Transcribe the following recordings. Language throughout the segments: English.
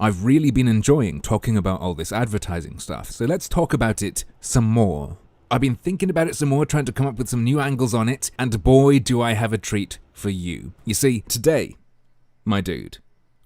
I've really been enjoying talking about all this advertising stuff, so let's talk about it some more. I've been thinking about it some more, trying to come up with some new angles on it, and boy do I have a treat for you. You see, today, my dude,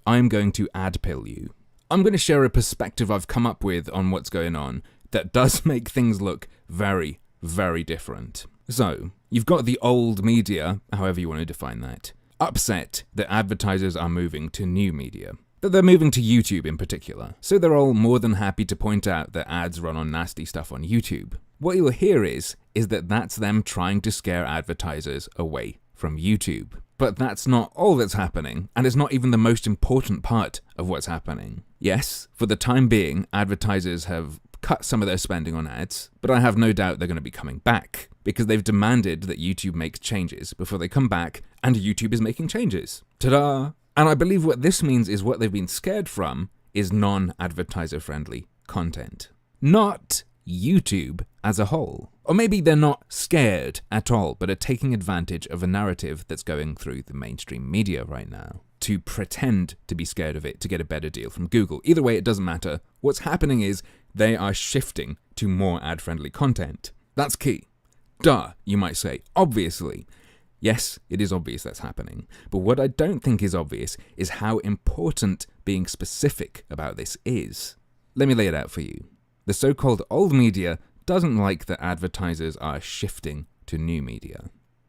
I'm going to adpill you. I'm going to share a perspective I've come up with on what's going on that does make things look very, very different. So, you've got the old media, however you want to define that, upset that advertisers are moving to new media. That they're moving to YouTube in particular. So they're all more than happy to point out that ads run on nasty stuff on YouTube. What you'll hear is that that's them trying to scare advertisers away from YouTube. But that's not all that's happening, and it's not even the most important part of what's happening. Yes, for the time being, advertisers have cut some of their spending on ads, but I have no doubt they're going to be coming back, because they've demanded that YouTube makes changes before they come back, and YouTube is making changes. Ta-da! And I believe what this means is what they've been scared from is non-advertiser friendly content. Not YouTube as a whole. Or maybe they're not scared at all, but are taking advantage of a narrative that's going through the mainstream media right now to pretend to be scared of it to get a better deal from Google. Either way, it doesn't matter. What's happening is they are shifting to more ad-friendly content. That's key. Duh, you might say. Obviously. Yes, it is obvious that's happening, but what I don't think is obvious is how important being specific about this is. Let me lay it out for you. The so-called old media doesn't like that advertisers are shifting to new media.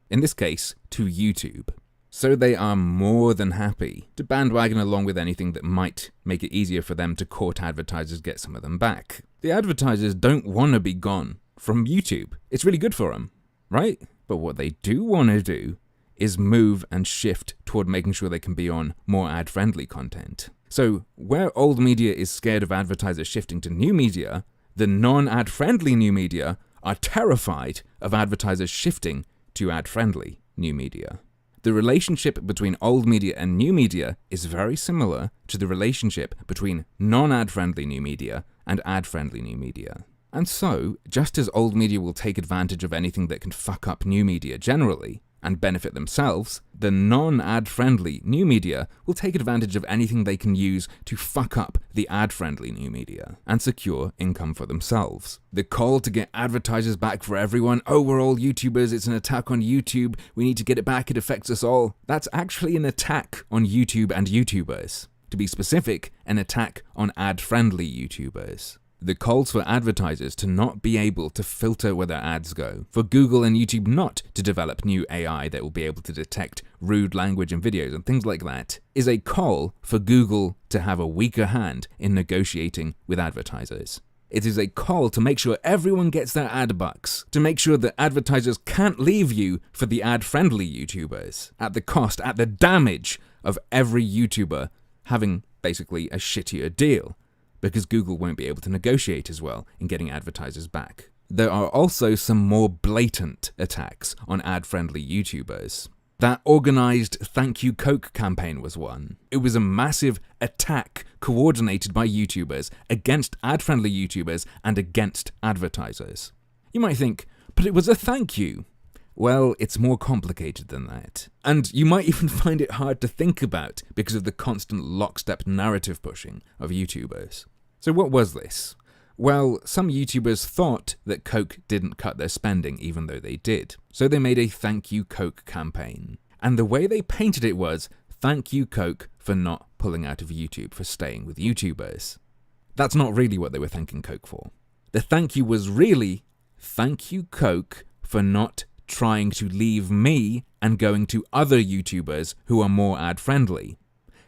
In this case, to YouTube. So they are more than happy to bandwagon along with anything that might make it easier for them to court advertisers, get some of them back. The advertisers don't want to be gone from YouTube. It's really good for them, right? But what they do want to do is move and shift toward making sure they can be on more ad-friendly content. So where old media is scared of advertisers shifting to new media, the non-ad-friendly new media are terrified of advertisers shifting to ad-friendly new media. The relationship between old media and new media is very similar to the relationship between non-ad-friendly new media and ad-friendly new media. And so, just as old media will take advantage of anything that can fuck up new media generally, and benefit themselves, the non-ad-friendly new media will take advantage of anything they can use to fuck up the ad-friendly new media, and secure income for themselves. The call to get advertisers back for everyone, oh, we're all YouTubers, it's an attack on YouTube, we need to get it back, it affects us all. That's actually an attack on YouTube and YouTubers. To be specific, an attack on ad-friendly YouTubers. The calls for advertisers to not be able to filter where their ads go, for Google and YouTube not to develop new AI that will be able to detect rude language in videos and things like that, is a call for Google to have a weaker hand in negotiating with advertisers. It is a call to make sure everyone gets their ad bucks, to make sure that advertisers can't leave you for the ad-friendly YouTubers, at the cost, at the damage of every YouTuber having basically a shittier deal, because Google won't be able to negotiate as well in getting advertisers back. There are also some more blatant attacks on ad-friendly YouTubers. That organized Thank You Coke campaign was one. It was a massive attack coordinated by YouTubers against ad-friendly YouTubers and against advertisers. You might think, but it was a thank you. Well, it's more complicated than that. And you might even find it hard to think about because of the constant lockstep narrative pushing of YouTubers. So what was this? Well, some YouTubers thought that Coke didn't cut their spending even though they did. So they made a Thank You Coke campaign. And the way they painted it was, thank you Coke for not pulling out of YouTube, for staying with YouTubers. That's not really what they were thanking Coke for. The thank you was really, thank you Coke for not trying to leave me and going to other YouTubers who are more ad-friendly.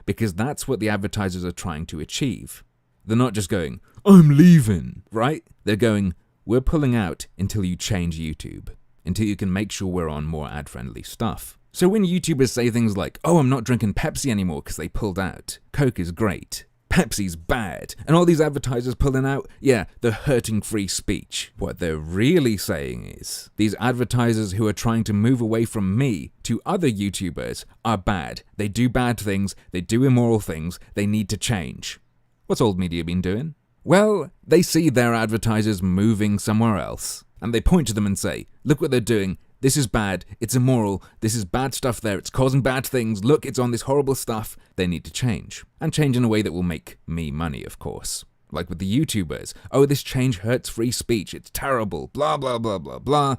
Because that's what the advertisers are trying to achieve. They're not just going, I'm leaving, right? They're going, we're pulling out until you change YouTube, until you can make sure we're on more ad-friendly stuff. So when YouTubers say things like, oh, I'm not drinking Pepsi anymore because they pulled out, Coke is great, Pepsi's bad, and all these advertisers pulling out, yeah, they're hurting free speech. What they're really saying is, these advertisers who are trying to move away from me to other YouTubers are bad. They do bad things, they do immoral things, they need to change. What's old media been doing? Well, they see their advertisers moving somewhere else, and they point to them and say, look what they're doing, This is bad. It's immoral. This is bad stuff there. It's causing bad things. Look, it's on this horrible stuff. They need to change. And change in a way that will make me money, of course. Like with the YouTubers. Oh, this change hurts free speech. It's terrible. Blah, blah, blah, blah, blah.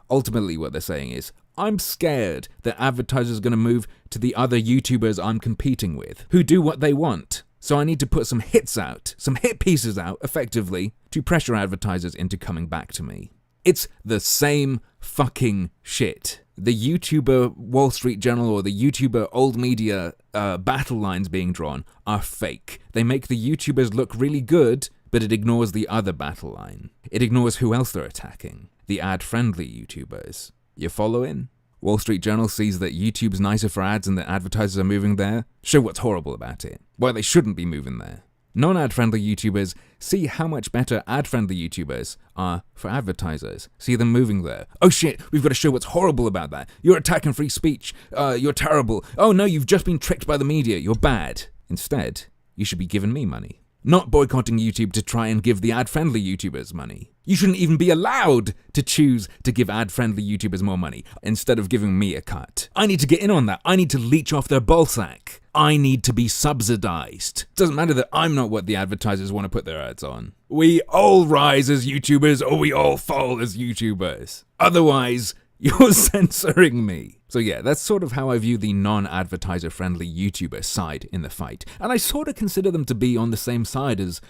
Ultimately, what they're saying is, I'm scared that advertisers are going to move to the other YouTubers I'm competing with, who do what they want. So I need to put some hits out, some hit pieces out, effectively, to pressure advertisers into coming back to me. It's the same fucking shit. The YouTuber Wall Street Journal or the YouTuber old media battle lines being drawn are fake. They make the YouTubers look really good, but it ignores the other battle line. It ignores who else they're attacking. The ad-friendly YouTubers. You following? Wall Street Journal sees that YouTube's nicer for ads and that advertisers are moving there. Show what's horrible about it. Why they shouldn't be moving there. Non-ad-friendly YouTubers see how much better ad-friendly YouTubers are for advertisers. See them moving there. Oh shit, we've got to show what's horrible about that. You're attacking free speech. You're terrible. Oh no, you've just been tricked by the media. You're bad. Instead, you should be giving me money. Not boycotting YouTube to try and give the ad-friendly YouTubers money. You shouldn't even be allowed to choose to give ad-friendly YouTubers more money instead of giving me a cut. I need to get in on that. I need to leech off their ballsack. I need to be subsidized. Doesn't matter that I'm not what the advertisers want to put their ads on. We all rise as YouTubers or we all fall as YouTubers. Otherwise, you're censoring me. So yeah, that's sort of how I view the non-advertiser friendly YouTuber side in the fight. And I sort of consider them to be on the same side as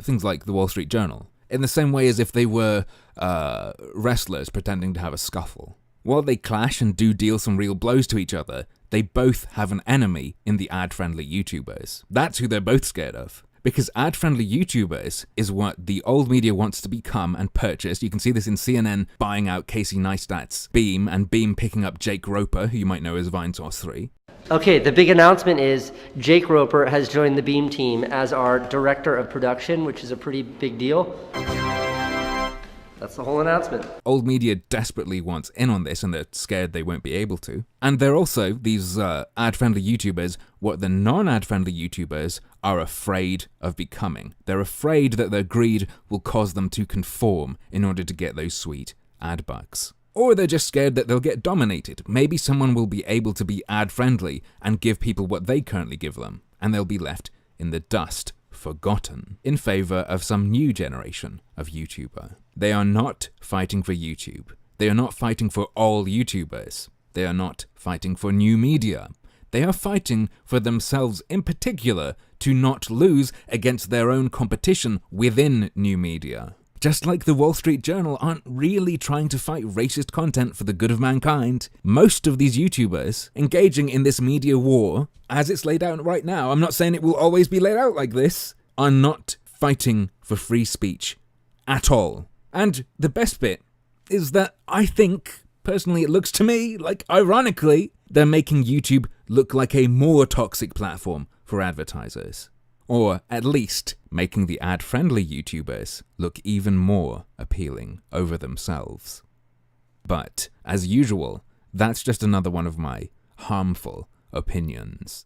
things like the Wall Street Journal. In the same way as if they were wrestlers pretending to have a scuffle. While they clash and do deal some real blows to each other, they both have an enemy in the ad-friendly YouTubers. That's who they're both scared of. Because ad-friendly YouTubers is what the old media wants to become and purchase. You can see this in CNN buying out Casey Neistat's Beam, and Beam picking up Jake Roper, who you might know as VineSource 3. Okay, the big announcement is Jake Roper has joined the Beam team as our director of production, which is a pretty big deal. That's the whole announcement. Old media desperately wants in on this and they're scared they won't be able to. And they're also, these ad-friendly YouTubers, what the non-ad-friendly YouTubers are afraid of becoming. They're afraid that their greed will cause them to conform in order to get those sweet ad bucks. Or they're just scared that they'll get dominated. Maybe someone will be able to be ad-friendly and give people what they currently give them, and they'll be left in the dust, forgotten, in favor of some new generation of YouTuber. They are not fighting for YouTube. They are not fighting for all YouTubers. They are not fighting for new media. They are fighting for themselves in particular to not lose against their own competition within new media. Just like the Wall Street Journal aren't really trying to fight racist content for the good of mankind, most of these YouTubers engaging in this media war, as it's laid out right now, I'm not saying it will always be laid out like this, are not fighting for free speech at all. And the best bit is that I think, personally it looks to me like, ironically, they're making YouTube look like a more toxic platform for advertisers. Or at least making the ad-friendly YouTubers look even more appealing over themselves. But, as usual, that's just another one of my harmful opinions.